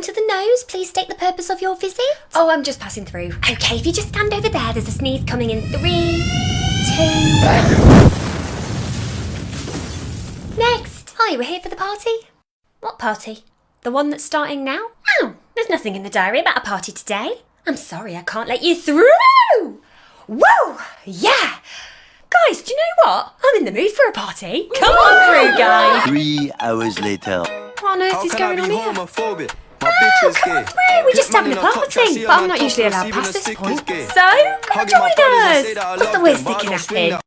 to the nose. Please state the purpose of your visit. Oh, I'm just passing through. Okay, if you just stand over there, there's a sneeze coming in 3, 2... Next. Hi, we're here for the party. What party? The one that's starting now? Oh, there's nothing in the diary about a party today. I'm sorry, I can't let you through. Whoa! Yeah! Guys, do you know what? I'm in the mood for a party. Come on through, guys. 3 hours later. What on earth is going on here? Homophobic? My bitch is Come on gay. through, we're just Hit man having a in top party. trashy, But I'm on not top usually class, allowed even past the this sickest point. gay. So, come Hugging my join brothers and us. say that I What's the love we're them, but I sticking don't up swing in? that